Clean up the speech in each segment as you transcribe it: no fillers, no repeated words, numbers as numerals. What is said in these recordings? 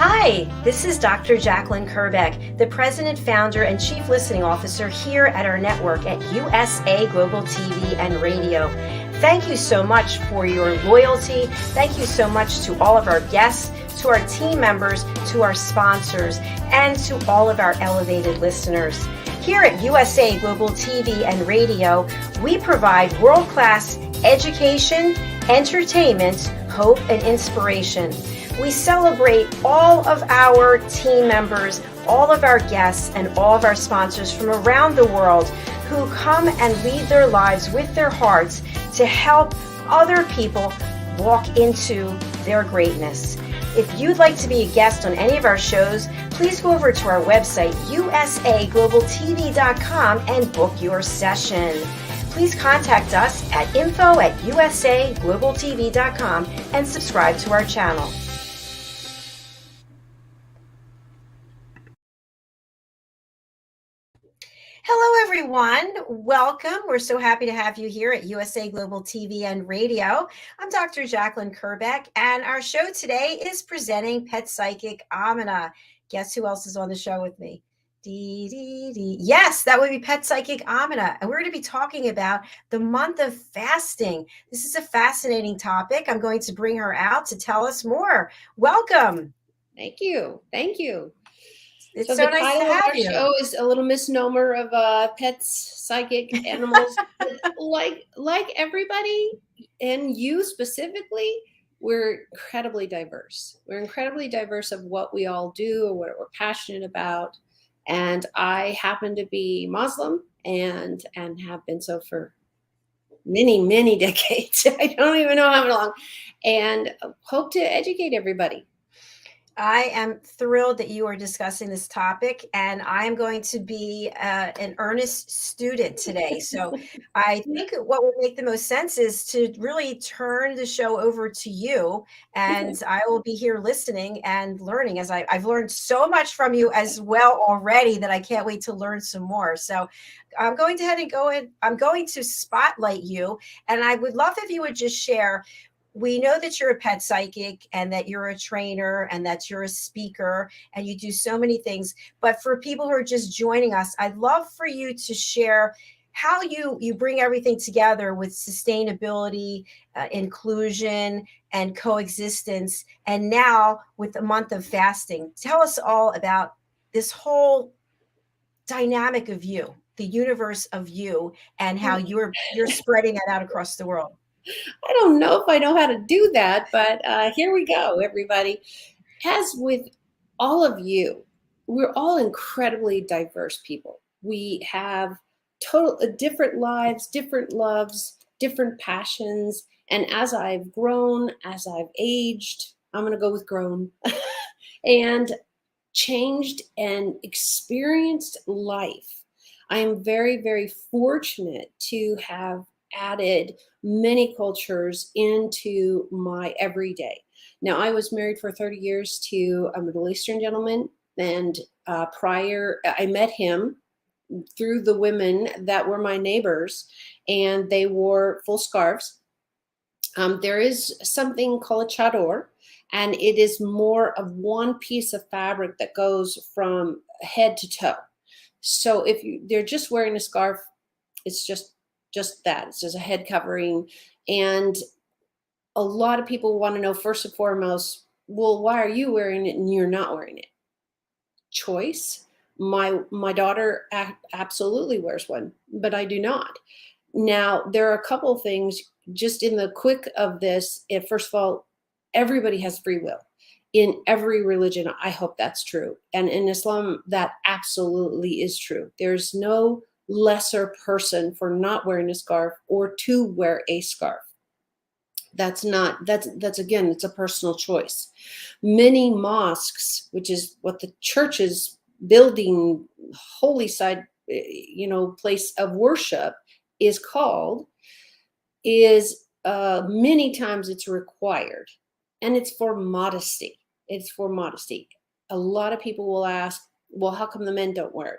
Hi, this is Dr. JACALYN KERBECK, the President, Founder, and Chief Listening Officer here at our network at USA Global TV and Radio. Thank you so much for your loyalty. Thank you so much to all of our guests, to our team members, to our sponsors, and to all of our elevated listeners. Here at USA Global TV and Radio, we provide world-class education, entertainment, hope, and inspiration. We celebrate all of our team members, all of our guests, and all of our sponsors from around the world who come and lead their lives with their hearts to help other people walk into their greatness. If you'd like to be a guest on any of our shows, please go over to our website, usaglobaltv.com, and book your session. Please contact us at info@usaglobaltv.com and subscribe to our channel. Hello, everyone. Welcome. We're so happy to have you here at USA Global TV and Radio. I'm Dr. JACALYN KERBECK, and our show today is presenting pet psychic Aminah. Guess who else is on the show with me? Yes, that would be pet psychic Aminah. And we're going to be talking about the month of fasting. This is a fascinating topic. I'm going to bring her out to tell us more. Welcome. Thank you. Thank you. It's so so nice to have you. The title of our show is a little misnomer of pets, psychic animals. like everybody, and you specifically, we're incredibly diverse. We're incredibly diverse of what we all do or what we're passionate about. And I happen to be Muslim and have been so for many, many decades. I don't even know how long, and hope to educate everybody. I am thrilled that you are discussing this topic, and I am going to be an earnest student today. So I think what would make the most sense is to really turn the show over to you, and I will be here listening and learning, as I've learned so much from you as well already that I can't wait to learn some more. So I'm going ahead and I'm going to spotlight you, and I would love if you would just share. We know that you're a pet psychic and that you're a trainer and that you're a speaker and you do so many things. But for people who are just joining us, I'd love for you to share how you bring everything together with sustainability, inclusion, and coexistence. And now with the month of fasting, tell us all about this whole dynamic of you, the universe of you, and how you're spreading that out across the world. I don't know if I know how to do that, but here we go, everybody. As with all of you, we're all incredibly diverse people. We have different lives, different loves, different passions. And as I've grown, as I've aged, I'm going to go with grown, and changed and experienced life, I am very, very fortunate to have added many cultures into my everyday. Now, I was married for 30 years to a Middle Eastern gentleman, and prior, I met him through the women that were my neighbors, and they wore full scarves. There is something called a chador, and it is more of one piece of fabric that goes from head to toe. So if they're just wearing a scarf, it's just that. It's just a head covering. And a lot of people want to know, first and foremost, well, why are you wearing it and you're not wearing it? Choice. My daughter absolutely wears one, but I do not. Now, there are a couple of things just in the quick of this. First of all, everybody has free will. In every religion, I hope that's true. And in Islam, that absolutely is true. There's no lesser person for not wearing a scarf or to wear a scarf. That's again, it's a personal choice. Many mosques, which is what the church is building, holy side, place of worship is called, is many times it's required, and it's for modesty. It's for modesty. A lot of people will ask, well, how come the men don't wear it?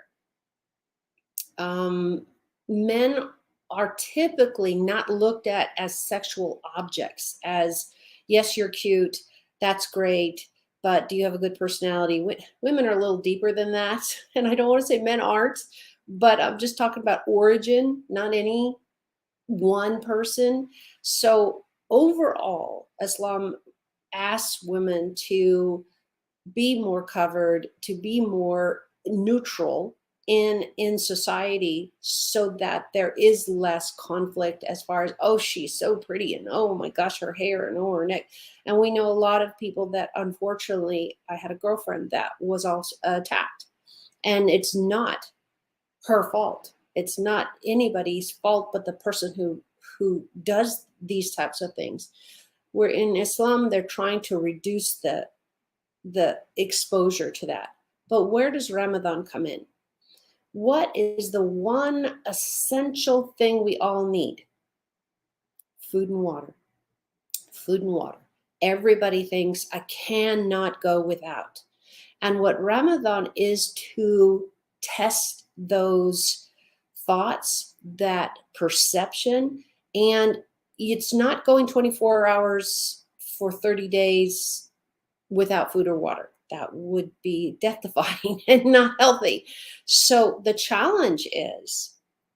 Men are typically not looked at as sexual objects, as, yes, you're cute, that's great, but do you have a good personality? Women are a little deeper than that. And I don't want to say men aren't, but I'm just talking about origin, not any one person. So overall, Islam asks women to be more covered, to be more neutral in society, so that there is less conflict as far as, oh, she's so pretty, and oh my gosh, her hair, and oh, her neck. And we know a lot of people that, unfortunately, I had a girlfriend that was also attacked, and it's not her fault. It's not anybody's fault but the person who does these types of things. Where in Islam, they're trying to reduce the exposure to that. But where does Ramadan come in? What is the one essential thing we all need? Food and water. Food and water. Everybody thinks I cannot go without. And what Ramadan is to test those thoughts, that perception, and it's not going 24 hours for 30 days without food or water. That would be death-defying and not healthy. So the challenge is,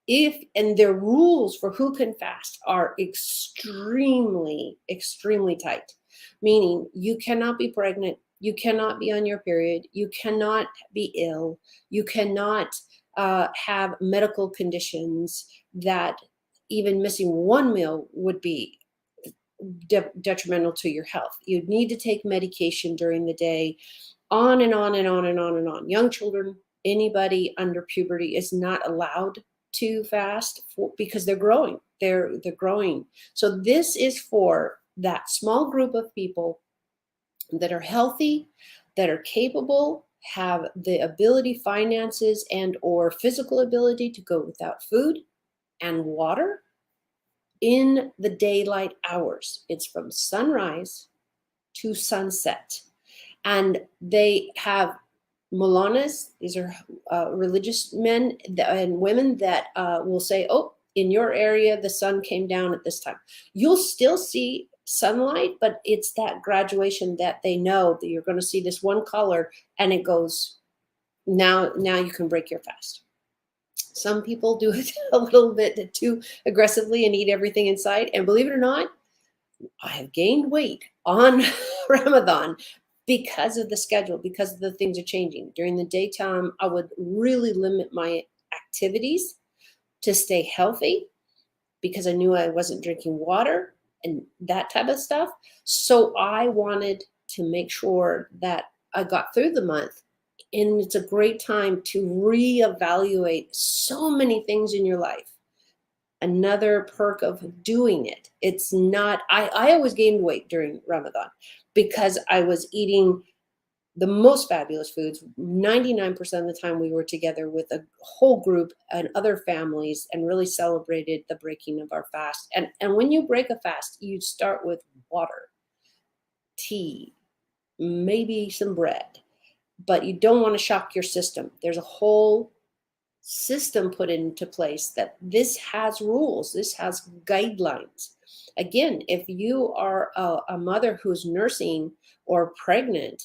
and their rules for who can fast are extremely, extremely tight, meaning you cannot be pregnant, you cannot be on your period, you cannot be ill, you cannot have medical conditions that even missing one meal would be detrimental to your health. You'd need to take medication during the day, on and on and on and on and on. Young children, anybody under puberty is not allowed to fast because they're growing. They're growing. So this is for that small group of people that are healthy, that are capable, have the ability, finances, and or physical ability to go without food and water in the daylight hours. It's from sunrise to sunset. And they have Molanas, these are religious men and women that will say, oh, in your area, the sun came down at this time. You'll still see sunlight, but it's that graduation that they know that you're going to see this one color, and it goes, now you can break your fast. Some people do it a little bit too aggressively and eat everything in sight. And believe it or not, I have gained weight on Ramadan because of the schedule, because the things are changing. During the daytime, I would really limit my activities to stay healthy because I knew I wasn't drinking water and that type of stuff. So I wanted to make sure that I got through the month. And it's a great time to reevaluate so many things in your life. Another perk of doing it. It's not, I always gained weight during Ramadan because I was eating the most fabulous foods. 99% of the time we were together with a whole group and other families and really celebrated the breaking of our fast. And when you break a fast, you start with water, tea, maybe some bread, but you don't want to shock your system. There's a whole system put into place that this has rules, this has guidelines. Again, if you are a mother who's nursing or pregnant,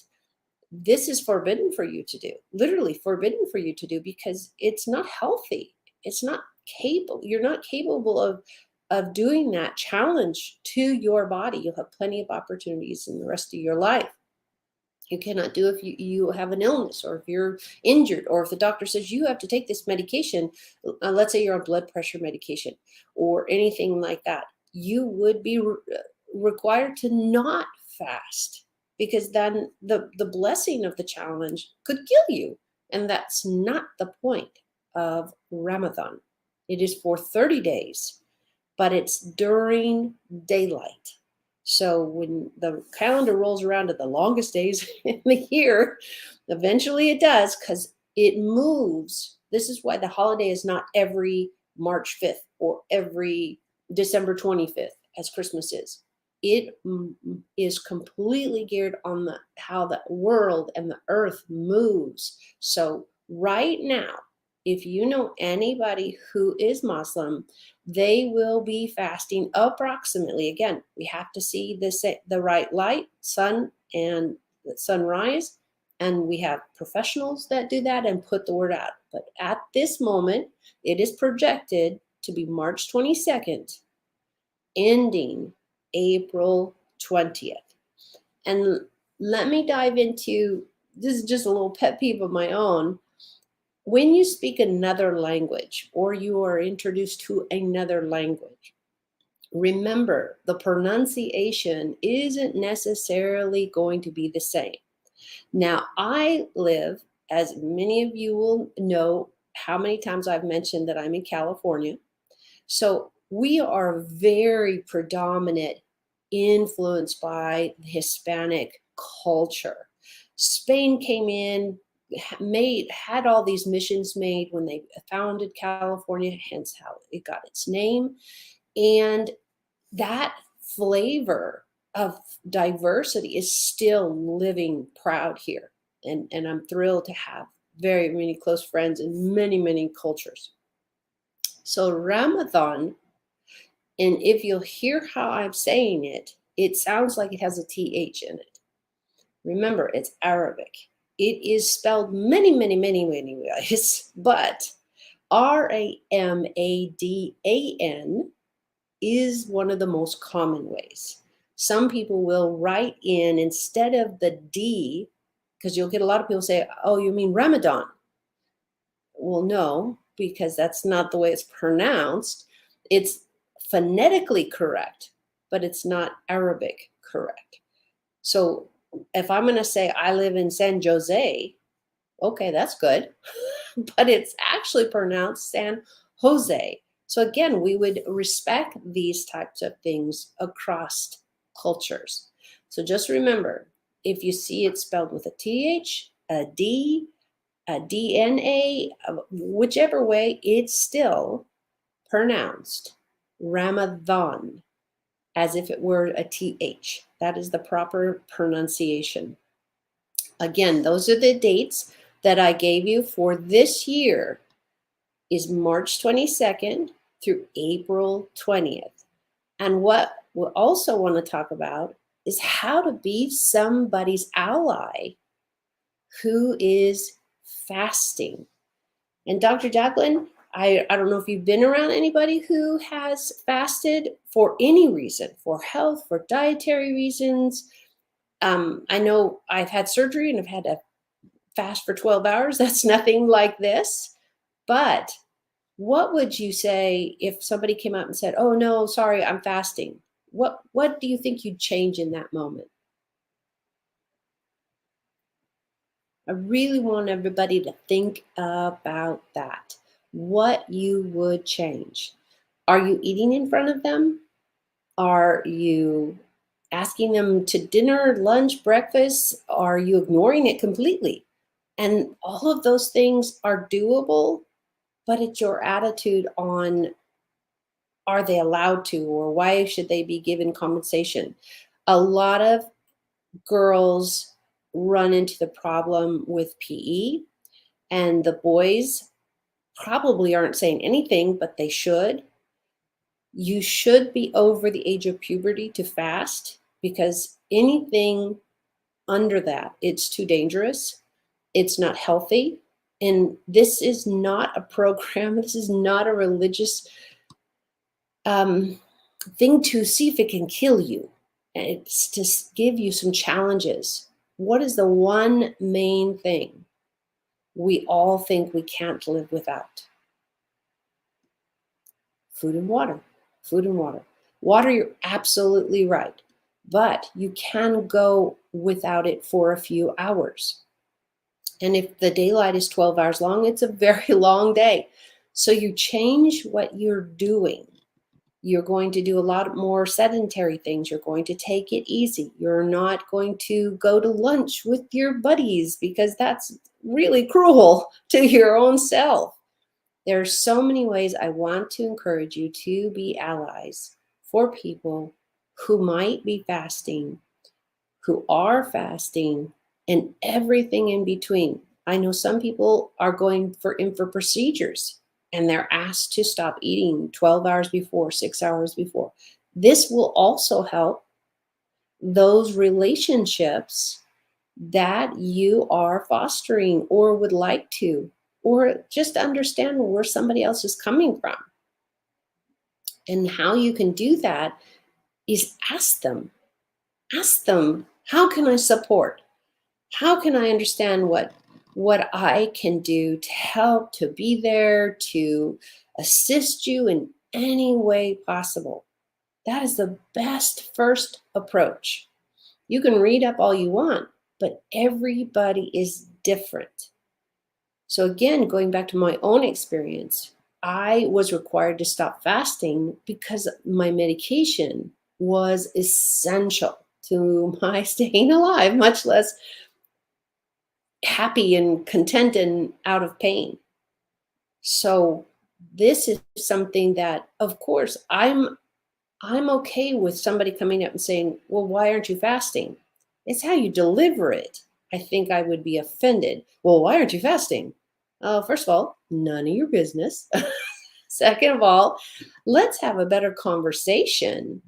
this is forbidden for you to do, literally forbidden for you to do, because it's not healthy. It's not capable. You're not capable of doing that challenge to your body. You'll have plenty of opportunities in the rest of your life. You cannot do if you have an illness, or if you're injured, or if the doctor says you have to take this medication. Let's say you're on blood pressure medication or anything like that. You would be required to not fast, because then the blessing of the challenge could kill you. And that's not the point of Ramadan. It is for 30 days, but it's during daylight. So when the calendar rolls around to the longest days in the year, eventually it does, because it moves. This is why the holiday is not every March 5th or every December 25th as Christmas is. It is completely geared on how the world and the earth moves. So right now, if you know anybody who is Muslim, they will be fasting approximately. Again, we have to see the right light, sun, and sunrise, and we have professionals that do that and put the word out. But at this moment, it is projected to be March 22nd, ending April 20th. And let me dive into, this is just a little pet peeve of my own. When you speak another language or you are introduced to another language, remember the pronunciation isn't necessarily going to be the same. Now, I live, as many of you will know, how many times I've mentioned that I'm in California. So we are very predominant influenced by the Hispanic culture. Spain came in, had all these missions made when they founded California, hence how it got its name. And that flavor of diversity is still living proud here. And I'm thrilled to have very many close friends in many, many cultures. So Ramathon, and if you'll hear how I'm saying it, it sounds like it has a TH in it. Remember, it's Arabic. It is spelled many, many, many, many ways, but Ramadan is one of the most common ways. Some people will write in instead of the D, because you'll get a lot of people say, oh, you mean Ramadan? Well, no, because that's not the way it's pronounced. It's phonetically correct, but it's not Arabic correct. So if I'm going to say I live in San Jose, okay, that's good, but it's actually pronounced San Jose. So again, we would respect these types of things across cultures. So just remember, if you see it spelled with a TH, a D, a DNA, whichever way, it's still pronounced Ramadan, as if it were a TH. That is the proper pronunciation. Again, those are the dates that I gave you for this year, is March 22nd through April 20th. And what we also want to talk about is how to be somebody's ally who is fasting. And Dr. Jacalyn, I don't know if you've been around anybody who has fasted for any reason, for health, for dietary reasons. I know I've had surgery and I've had to fast for 12 hours. That's nothing like this. But what would you say if somebody came out and said, oh, no, sorry, I'm fasting? What do you think you'd change in that moment? I really want everybody to think about that. What you would change. Are you eating in front of them? Are you asking them to dinner, lunch, breakfast? Are you ignoring it completely? And all of those things are doable, but it's your attitude on, are they allowed to, or why should they be given compensation? A lot of girls run into the problem with PE, and the boys probably aren't saying anything, but they should. You should be over the age of puberty to fast, because anything under that, it's too dangerous. It's not healthy. And this is not a program. This is not a religious thing to see if it can kill you. It's to give you some challenges. What is the one main thing we all think we can't live without? Food and water. Food and water. Water, you're absolutely right. But you can go without it for a few hours. And if the daylight is 12 hours long, it's a very long day. So you change what you're doing. You're going to do a lot more sedentary things. You're going to take it easy. You're not going to go to lunch with your buddies, because that's really cruel to your own self. There are so many ways I want to encourage you to be allies for people who might be fasting, who are fasting, and everything in between. I know some people are going in for procedures, and they're asked to stop eating 12 hours before, 6 hours before. This will also help those relationships that you are fostering or would like to, or just understand where somebody else is coming from. And how you can do that is ask them. Ask them, how can I support? How can I understand what I can do to help, to be there, to assist you in any way possible? That is the best first approach. You can read up all you want, but everybody is different. So again, going back to my own experience, I was required to stop fasting because my medication was essential to my staying alive, much less happy and content and out of pain. So this is something that, of course, I'm okay with somebody coming up and saying, well, why aren't you fasting? It's how you deliver it. I think I would be offended. Well, why aren't you fasting? First of all, none of your business. Second of all, let's have a better conversation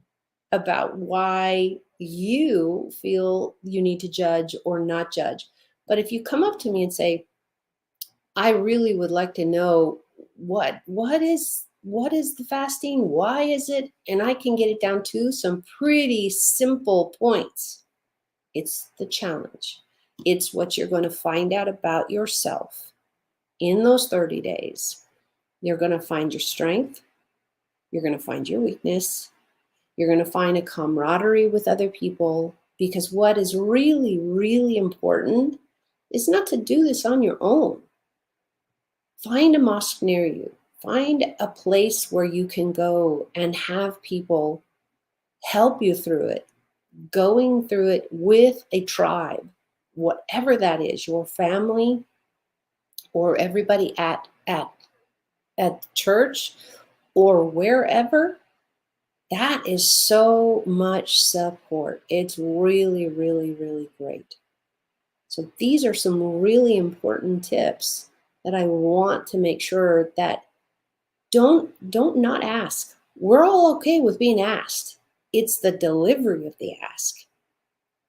about why you feel you need to judge or not judge. But if you come up to me and say, I really would like to know what is the fasting? Why is it? And I can get it down to some pretty simple points. It's the challenge. It's what you're going to find out about yourself in those 30 days. You're going to find your strength. You're going to find your weakness. You're going to find a camaraderie with other people, because what is really, really important is not to do this on your own. Find a mosque near you. Find a place where you can go and have people help you through it, going through it with a tribe, whatever that is, your family or everybody at church or wherever. That is so much support. It's really, really, really great. So these are some really important tips that I want to make sure that don't not ask. We're all okay with being asked. It's the delivery of the ask.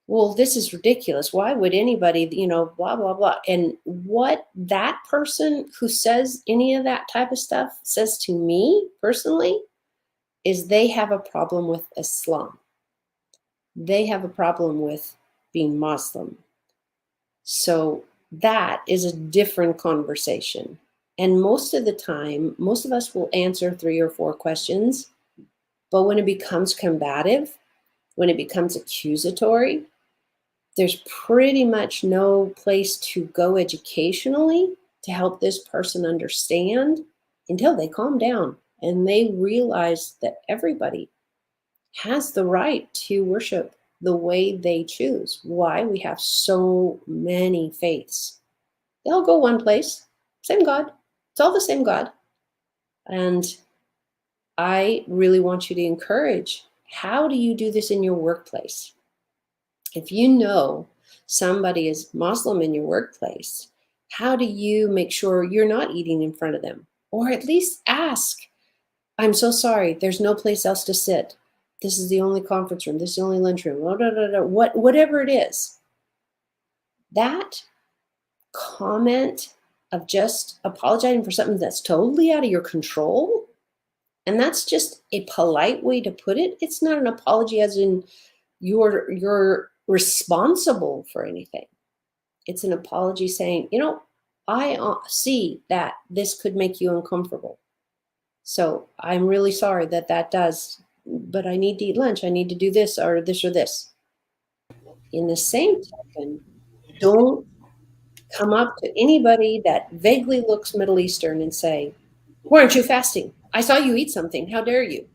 Well, this is ridiculous. Why would anybody, blah, blah, blah. And what that person who says any of that type of stuff says to me personally is they have a problem with Islam. They have a problem with being Muslim. So that is a different conversation. And most of the time, most of us will answer 3 or 4 questions. But when it becomes combative, when it becomes accusatory, there's pretty much no place to go educationally to help this person understand until they calm down and they realize that everybody has the right to worship the way they choose. Why? We have so many faiths. They all go one place, same God. It's all the same God. And I really want you to encourage, how do you do this in your workplace? If you know somebody is Muslim in your workplace, how do you make sure you're not eating in front of them? Or at least ask, I'm so sorry, there's no place else to sit. This is the only conference room. This is the only lunchroom. Whatever it is. That comment of just apologizing for something that's totally out of your control, and that's just a polite way to put it. It's not an apology as in you're responsible for anything. It's an apology saying, I see that this could make you uncomfortable. So I'm really sorry that does, but I need to eat lunch. I need to do this or this or this. In the same token, don't come up to anybody that vaguely looks Middle Eastern and say, why aren't you fasting? I saw you eat something. How dare you?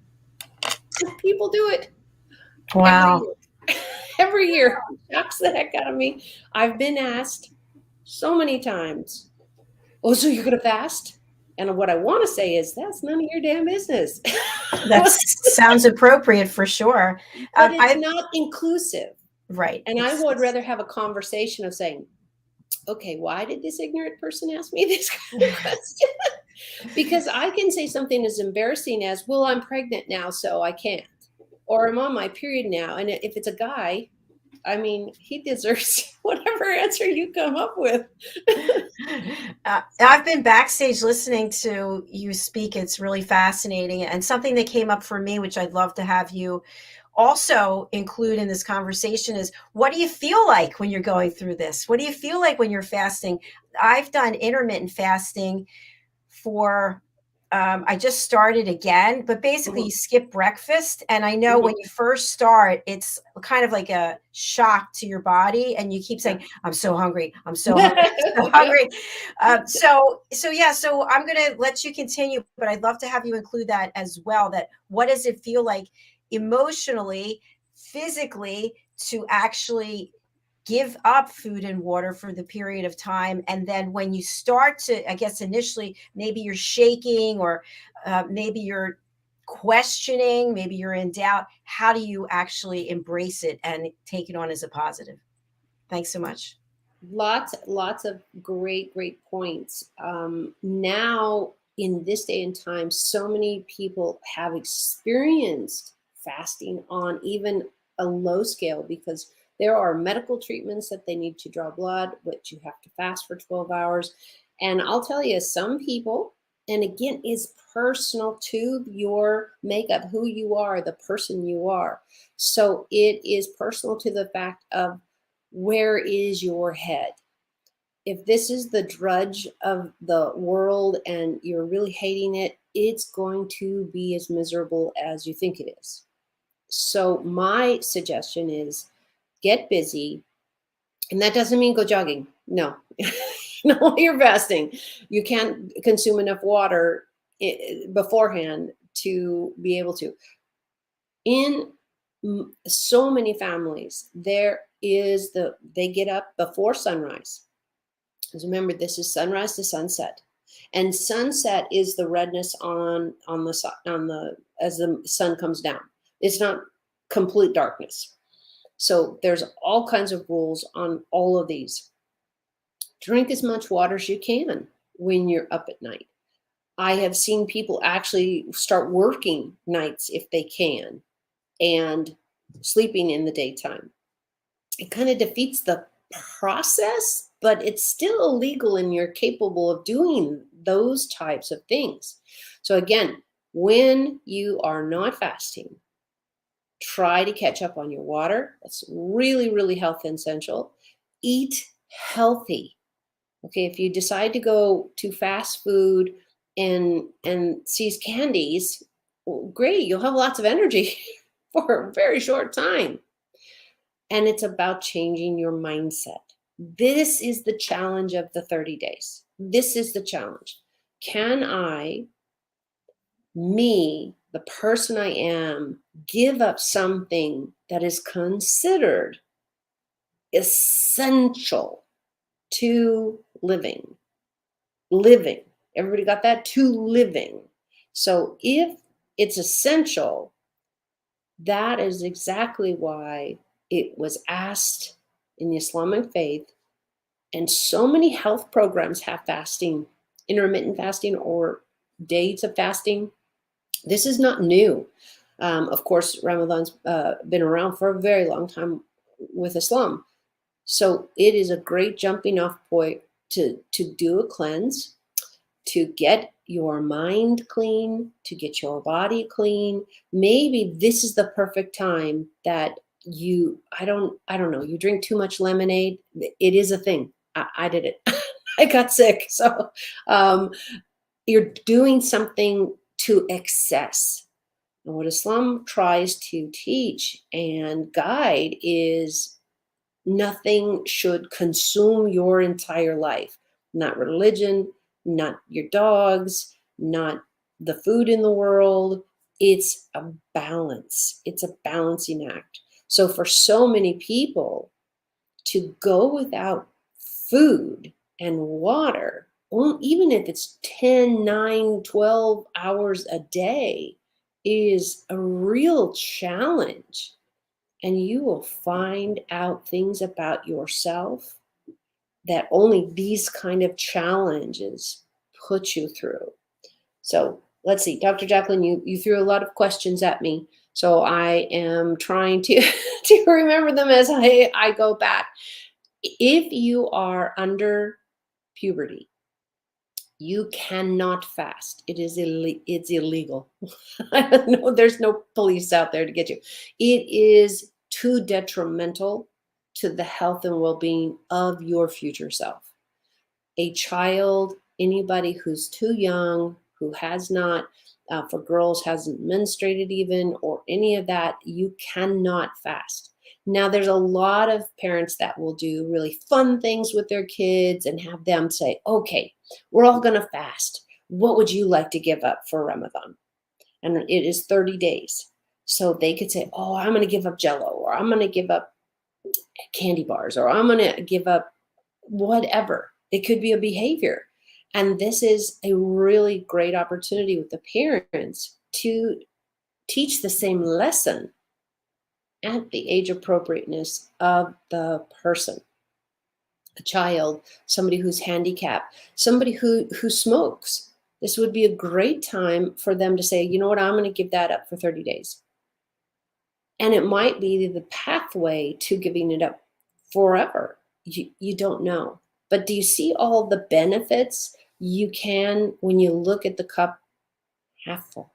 People do it every Wow. year. Every year. It shocks the heck out of me. I've been asked so many times, oh, so you're going to fast? And what I want to say is, that's none of your damn business. That sounds appropriate for sure. But it's not inclusive. Right. And I would rather have a conversation of saying, okay, why did this ignorant person ask me this kind of question? Because I can say something as embarrassing as, well, I'm pregnant now, so I can't. Or I'm on my period now. And if it's a guy, I mean, he deserves whatever answer you come up with. I've been backstage listening to you speak. It's really fascinating. And something that came up for me, which I'd love to have you also include in this conversation, is what do you feel like when you're going through this? What do you feel like when you're fasting? I've done intermittent fasting for I just started again, but basically Mhm, you skip breakfast. And I know when mhm. you first start, it's kind of like a shock to your body, and you keep Yeah. saying, "I'm so hungry. I'm so hungry. I'm so hungry." So I'm going to let you continue, but I'd love to have you include that as well. That what does it feel like emotionally, physically, to actually give up food and water for the period of time, and then when you start to, I guess initially maybe you're shaking, or maybe you're questioning, maybe you're in doubt, how do you actually embrace it and take it on as a positive? Thanks so much. Lots of great points. Now, in this day and time, so many people have experienced fasting on even a low scale because there are medical treatments that they need to draw blood, which you have to fast for 12 hours. And I'll tell you, some people, and again, is personal to your makeup, who you are, the person you are. So it is personal to the fact of where is your head? If this is the drudge of the world and you're really hating it, it's going to be as miserable as you think it is. So, my suggestion is get busy. And that doesn't mean go jogging. No, no, you're fasting. You can't consume enough water beforehand to be able to. In so many families, there is they get up before sunrise. Because remember, this is sunrise to sunset, and sunset is the redness on the on the as the sun comes down. It's not complete darkness. So there's all kinds of rules on all of these. Drink as much water as you can when you're up at night. I have seen people actually start working nights if they can and sleeping in the daytime. It kind of defeats the process, but it's still illegal and you're capable of doing those types of things. So, again, when you are not fasting, try to catch up on your water. That's really health essential. Eat healthy. Okay, if you decide to go to fast food and seize candies, well, great, you'll have lots of energy for a very short time. And it's about changing your mindset. This is the challenge of the 30 days. This is the challenge. Can I, me, the person I am, give up something that is considered essential to living? Living. Everybody got that? To living. So if it's essential, that is exactly why it was asked in the Islamic faith. And so many health programs have fasting, intermittent fasting, or days of fasting. This is not new. Of course, Ramadan's been around for a very long time with Islam. So it is a great jumping off point to do a cleanse, to get your mind clean, to get your body clean. Maybe this is the perfect time that I don't know, you drink too much lemonade. It is a thing. I did it. I got sick. So um, you're doing something to excess. And what Islam tries to teach and guide is nothing should consume your entire life. Not religion, not your dogs, not the food in the world. It's a balance, it's a balancing act. So, for so many people to go without food and water, even if it's 10, 9, 12 hours a day, is a real challenge, and you will find out things about yourself that only these kind of challenges put you through. So let's see, Dr. Jacqueline, you threw a lot of questions at me. So I am trying to to remember them as I go back. If you are under puberty, you cannot fast. It's illegal. I don't know. There's no police out there to get you. It is too detrimental to the health and well-being of your future self. A child, anybody who's too young, who has not, for girls, hasn't menstruated even, or any of that, you cannot fast. Now, there's a lot of parents that will do really fun things with their kids and have them say, okay, we're all going to fast. What would you like to give up for Ramadan? And it is 30 days. So they could say, oh, I'm going to give up Jello, or I'm going to give up candy bars, or I'm going to give up whatever. It could be a behavior. And this is a really great opportunity with the parents to teach the same lesson at the age appropriateness of the person. A child, somebody who's handicapped, somebody who smokes. This would be a great time for them to say, you know what, I'm going to give that up for 30 days. And it might be the pathway to giving it up forever. You don't know. But do you see all the benefits you can when you look at the cup half full,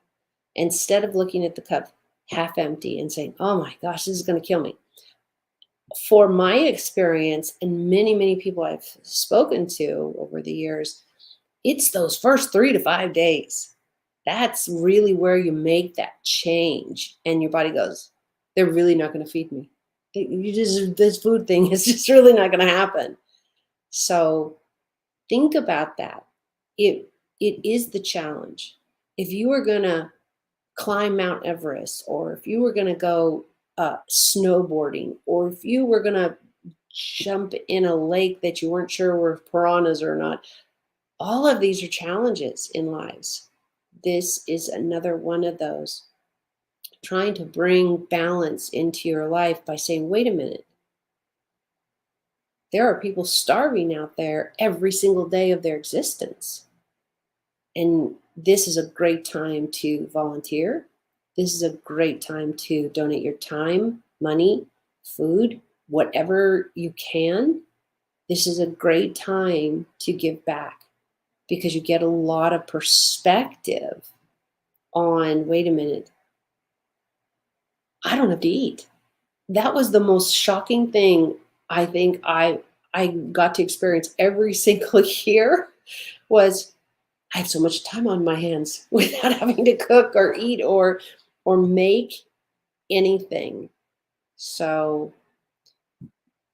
instead of looking at the cup half empty and saying, oh my gosh, this is going to kill me? For my experience, and many, many people I've spoken to over the years, it's those first 3 to 5 days. That's really where you make that change. And your body goes, they're really not going to feed me. This food thing is just really not going to happen. So think about that. It is the challenge. If you were going to climb Mount Everest, or if you were going to go snowboarding, or if you were going to jump in a lake that you weren't sure were piranhas or not, all of these are challenges in lives. This is another one of those. Trying to bring balance into your life by saying, wait a minute, there are people starving out there every single day of their existence. And this is a great time to volunteer. This is a great time to donate your time, money, food, whatever you can. This is a great time to give back, because you get a lot of perspective on, wait a minute, I don't have to eat. That was the most shocking thing I think I got to experience every single year, was I have so much time on my hands without having to cook or eat or make anything. So,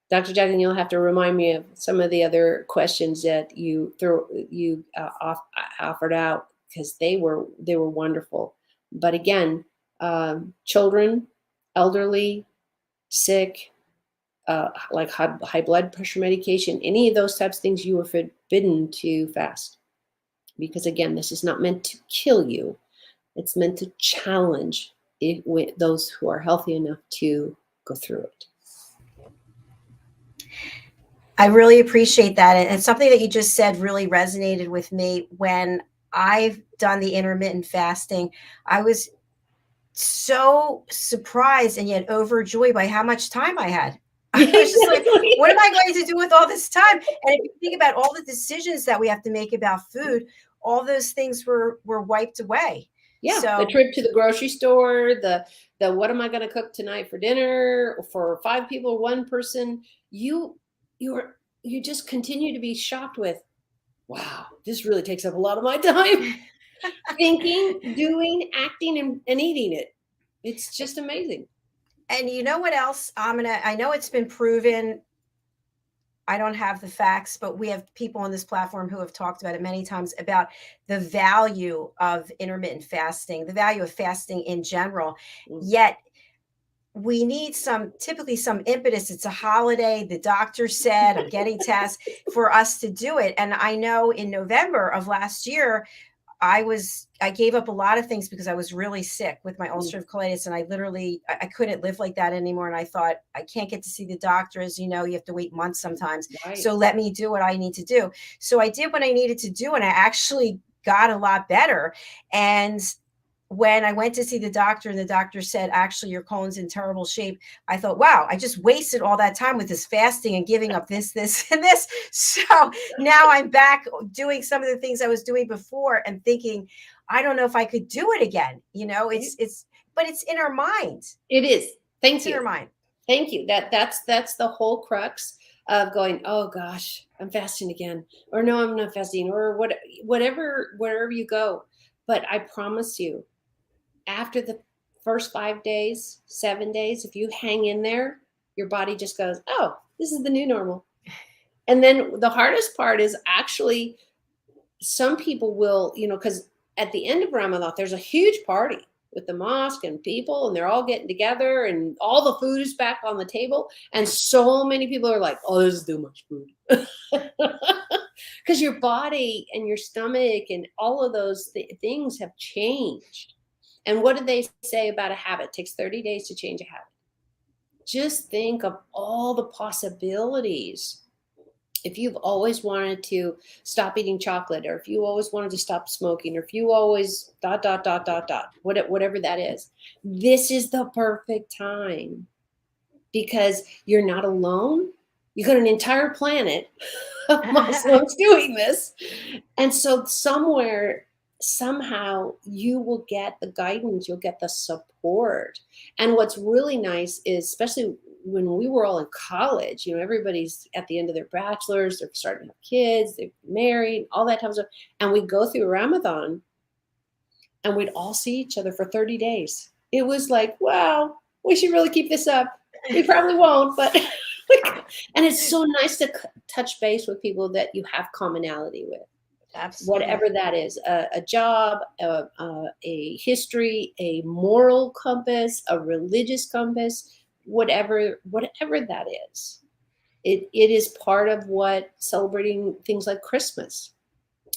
Dr. Jacalyn, you'll have to remind me of some of the other questions that you offered out, because they were wonderful. But again, children, elderly, sick, like high blood pressure medication, any of those types of things, you are forbidden to fast. Because again, this is not meant to kill you. It's meant to challenge those who are healthy enough to go through it. I really appreciate that. And something that you just said really resonated with me. When I've done the intermittent fasting, I was so surprised and yet overjoyed by how much time I had. I was just like, what am I going to do with all this time? And if you think about all the decisions that we have to make about food, all those things were wiped away. Yeah, so, the trip to the grocery store, the what am I going to cook tonight for dinner, or for 5 people or 1 person, you just continue to be shocked with, wow, this really takes up a lot of my time. Thinking, doing, acting, and eating it. It's just amazing. And you know what else, Aminah? I know it's been proven. I don't have the facts, but we have people on this platform who have talked about it many times, about the value of intermittent fasting, the value of fasting in general. Yet we need typically some impetus. It's a holiday. The doctor said, I'm getting tests, for us to do it. And I know in November of last year, I gave up a lot of things because I was really sick with my ulcerative colitis, and I couldn't live like that anymore. And I thought, I can't get to see the doctors. You have to wait months sometimes. Right. So let me do what I need to do. So I did what I needed to do, and I actually got a lot better. And when I went to see the doctor and the doctor said, actually, your colon's in terrible shape, I thought, wow, I just wasted all that time with this fasting and giving up this, and this. So now I'm back doing some of the things I was doing before and thinking, I don't know if I could do it again. But it's in our mind. It is. Thank It's in our you. mind. Thank you. That's the whole crux of going, oh gosh, I'm fasting again, or no, I'm not fasting, or wherever you go. But I promise you, after the first 5 days, 7 days, if you hang in there, your body just goes, oh, this is the new normal. And then the hardest part is actually some people will, because at the end of Ramadan, there's a huge party with the mosque and people, and they're all getting together, and all the food is back on the table. And so many people are like, oh, this is too much food. Because your body and your stomach and all of those things have changed. And what did they say about a habit? It takes 30 days to change a habit. Just think of all the possibilities. If you've always wanted to stop eating chocolate, or if you always wanted to stop smoking, or if you always ... whatever that is, this is the perfect time, because you're not alone. You got an entire planet of Muslims doing this. And so somehow you will get the guidance, you'll get the support. And what's really nice is, especially when we were all in college, everybody's at the end of their bachelor's, they're starting to have kids, they're married, all that type of stuff. And we'd go through Ramadan and we'd all see each other for 30 days. It was like, wow, we should really keep this up. We probably won't, but and it's so nice to touch base with people that you have commonality with. Absolutely. Whatever that is, a job, a history, a moral compass, a religious compass, whatever that is. It is part of what celebrating things like Christmas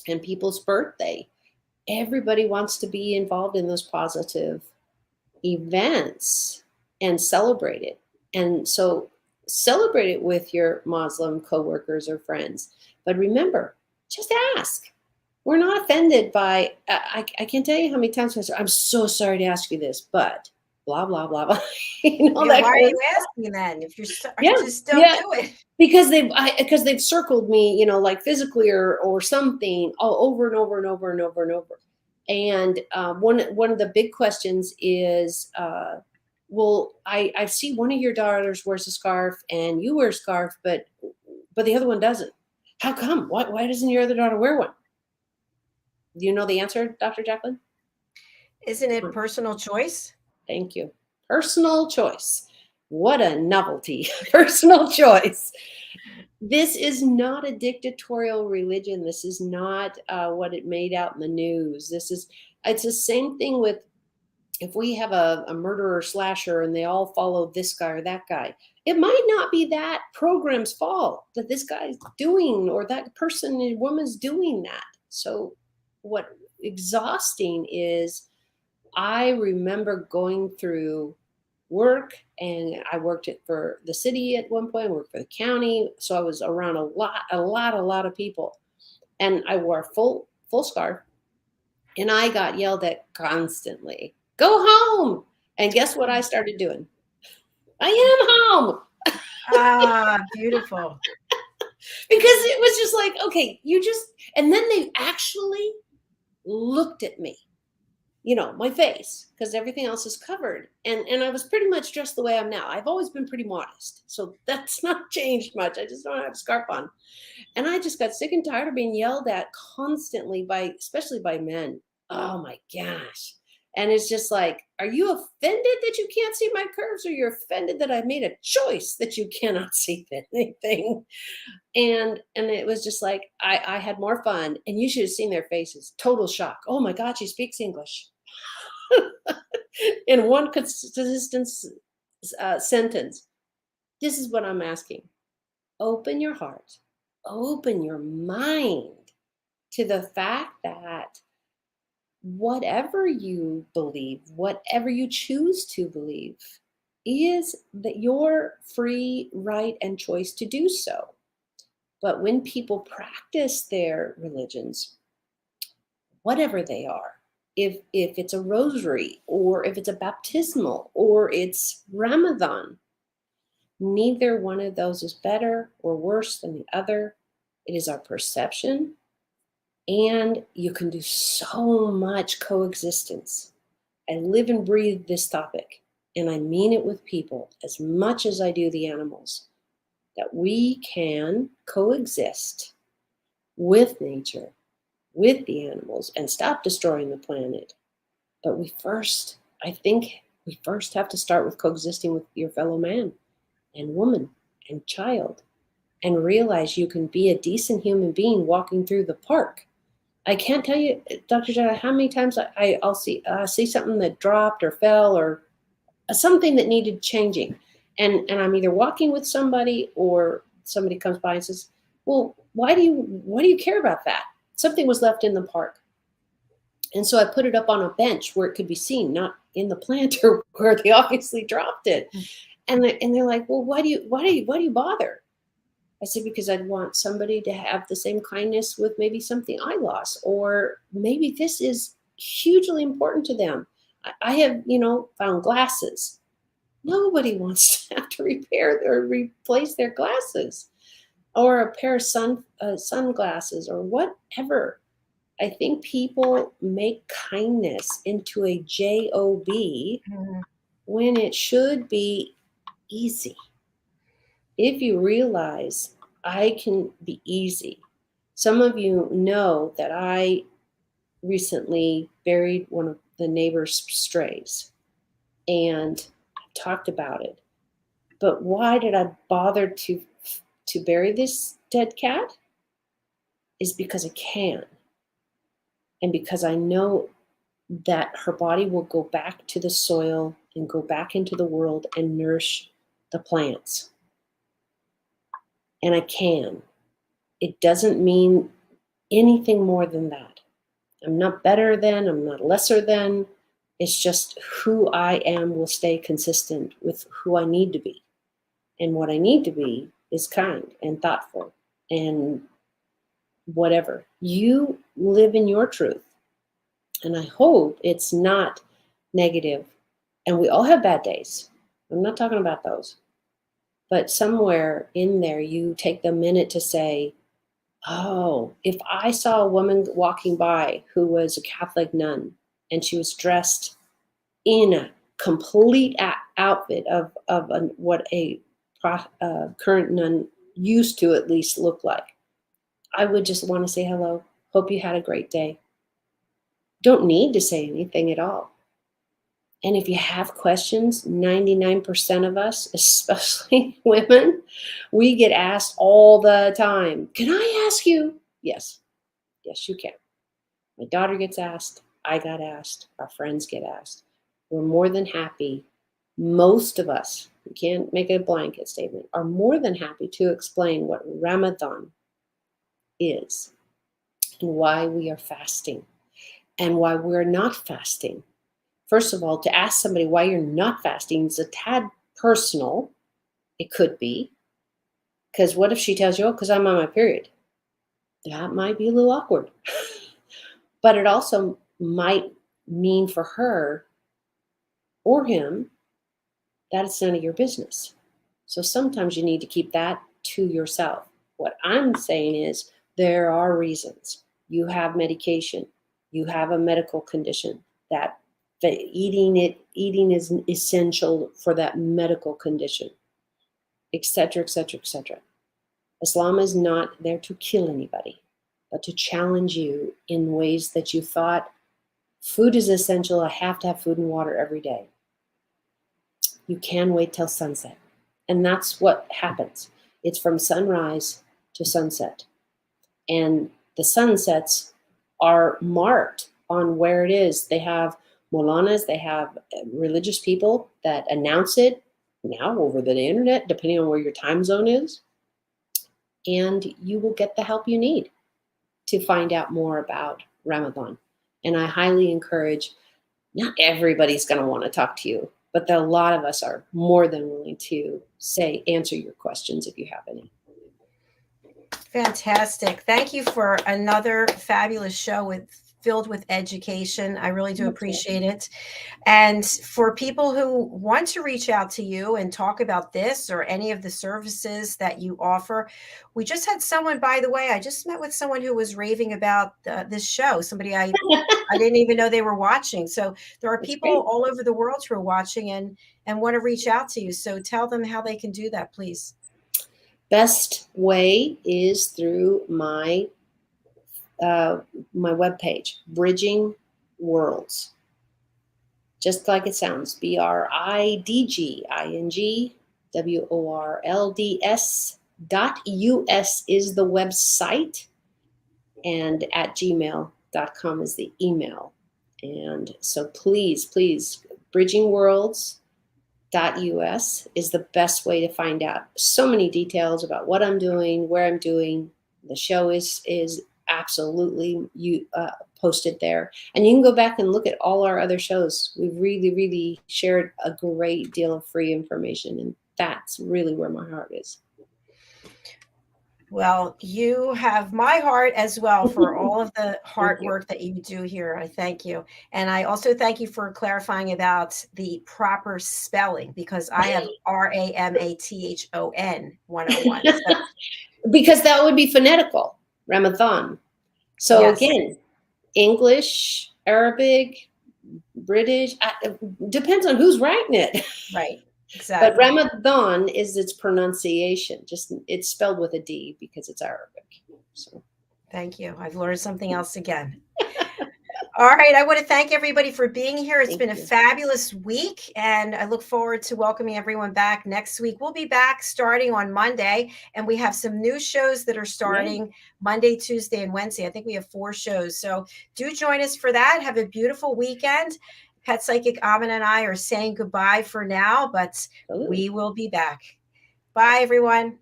and people's birthday. Everybody wants to be involved in those positive events and celebrate it. And so celebrate it with your Muslim coworkers or friends. But remember, just ask. We're not offended by, I can't tell you how many times I say, I'm so sorry to ask you this, but blah, blah, blah, blah. Why are you asking then? If you're just don't do it. Because they've circled me, like physically or something, all over and over and over and over and over. And one of the big questions is, well, I see one of your daughters wears a scarf and you wear a scarf, but the other one doesn't. How come? Why doesn't your other daughter wear one? Do you know the answer, Dr. JACALYN? Isn't it personal choice? Thank you. Personal choice. What a novelty. Personal choice. This is not a dictatorial religion. This is not what it made out in the news. It's the same thing with, if we have a murderer slasher and they all follow this guy or that guy, it might not be that program's fault that this guy's doing, or that person and woman's doing that. So what exhausting is, I remember going through work, and I worked for the city at one point, I worked for the county. So I was around a lot of people, and I wore a full scarf, and I got yelled at constantly. Go home. And guess what I started doing? I am home. Ah, beautiful. Because it was just like, okay, and then they actually looked at me, my face, because everything else is covered. And I was pretty much dressed the way I'm now. I've always been pretty modest. So that's not changed much. I just don't have a scarf on. And I just got sick and tired of being yelled at constantly especially by men. Oh my gosh. And it's just like, are you offended that you can't see my curves, or you're offended that I made a choice that you cannot see anything? And it was just like, I had more fun, and you should have seen their faces. Total shock. Oh my God, she speaks English. In one consistent sentence. This is what I'm asking. Open your heart, open your mind to the fact that whatever you believe, whatever you choose to believe, is that your free right and choice to do so. But when people practice their religions, whatever they are, if it's a rosary, or if it's a baptismal, or it's Ramathon. Neither one of those is better or worse than the other. It is our perception, and you can do so much coexistence. I live and breathe this topic, and I mean it with people as much as I do the animals, that we can coexist with nature, with the animals, and stop destroying the planet. But I think we first have to start with coexisting with your fellow man and woman and child, and realize you can be a decent human being walking through the park. I can't tell you, Dr. Jana, how many times I'll see something that dropped or fell, or something that needed changing. And I'm either walking with somebody, or somebody comes by and says, well, why do you care about that? Something was left in the park. And so I put it up on a bench where it could be seen, not in the planter where they obviously dropped it. And they're like, well, why do you bother? I said, because I'd want somebody to have the same kindness with maybe something I lost, or maybe this is hugely important to them. I have, found glasses. Nobody wants to have to repair or replace their glasses, or a pair of sunglasses, or whatever. I think people make kindness into a job when it should be easy. If you realize I can be easy. Some of you know that I recently buried one of the neighbor's strays, and talked about it. But why did I bother to bury this dead cat? Is because I can. And because I know that her body will go back to the soil and go back into the world and nourish the plants. And I can. It doesn't mean anything more than that. I'm not better than, I'm not lesser than. It's just who I am will stay consistent with who I need to be. And what I need to be is kind and thoughtful and whatever. You live in your truth. And I hope it's not negative. And we all have bad days. I'm not talking about those. But somewhere in there, you take the minute to say, oh, if I saw a woman walking by who was a Catholic nun, and she was dressed in a complete outfit of what a current nun used to at least look like, I would just want to say hello. Hope you had a great day. Don't need to say anything at all. And if you have questions, 99% of us, especially women, we get asked all the time, can I ask you? Yes, you can. My daughter gets asked. I got asked. Our friends get asked. We're more than happy. Most of us, we can't make a blanket statement, are more than happy to explain what Ramathon is, and why we are fasting, and why we're not fasting. First of all, to ask somebody why you're not fasting is a tad personal. It could be. Because what if she tells you, oh, because I'm on my period? That might be a little awkward. But it also might mean for her or him that it's none of your business. So sometimes you need to keep that to yourself. What I'm saying is there are reasons. You have medication. You have a medical condition that eating is essential for that medical condition, etc., etc., etc. Islam is not there to kill anybody, but to challenge you in ways that you thought food is essential. I have to have food and water every day. You can wait till sunset. And that's what happens. It's from sunrise to sunset. And the sunsets are marked on where it is. They have Molanas, they have religious people that announce it now over the internet, depending on where your time zone is. And you will get the help you need to find out more about Ramathon. And I highly encourage, not everybody's going to want to talk to you, but a lot of us are more than willing to answer your questions if you have any. Fantastic. Thank you for another fabulous show with filled with education. I really do appreciate it. And for people who want to reach out to you and talk about this or any of the services that you offer, we just had someone, by the way, I just met with someone who was raving about this show. Somebody I didn't even know they were watching. So there are That's people great. all over the world who are watching and want to reach out to you. So tell them how they can do that, please. Best way is through my webpage, Bridging Worlds. Just like it sounds, BRIDGINGWORLDS.US is the website, and at gmail.com is the email. And so please, bridgingworlds.us is the best way to find out so many details about what I'm doing, where I'm doing. The show is absolutely posted there, and you can go back and look at all our other shows. We've really shared a great deal of free information, and that's really where my heart is. Well, you have my heart as well for all of the hard work that you do here. I thank you. And I also thank you for clarifying about the proper spelling, because I have Ramathon 101. So, because that would be phonetical, Ramathon. So yes. again, English, Arabic, British, depends on who's writing it. Right. Exactly. But Ramathon is its pronunciation. Just it's spelled with a D because it's Arabic. So thank you. I've learned something else again. All right. I want to thank everybody for being here. It's been a fabulous week, and I look forward to welcoming everyone back next week. We'll be back starting on Monday, and we have some new shows that are starting Monday, Tuesday, and Wednesday. I think we have 4 shows. So do join us for that. Have a beautiful weekend. Pet Psychic Aminah and I are saying goodbye for now, but we will be back. Bye, everyone.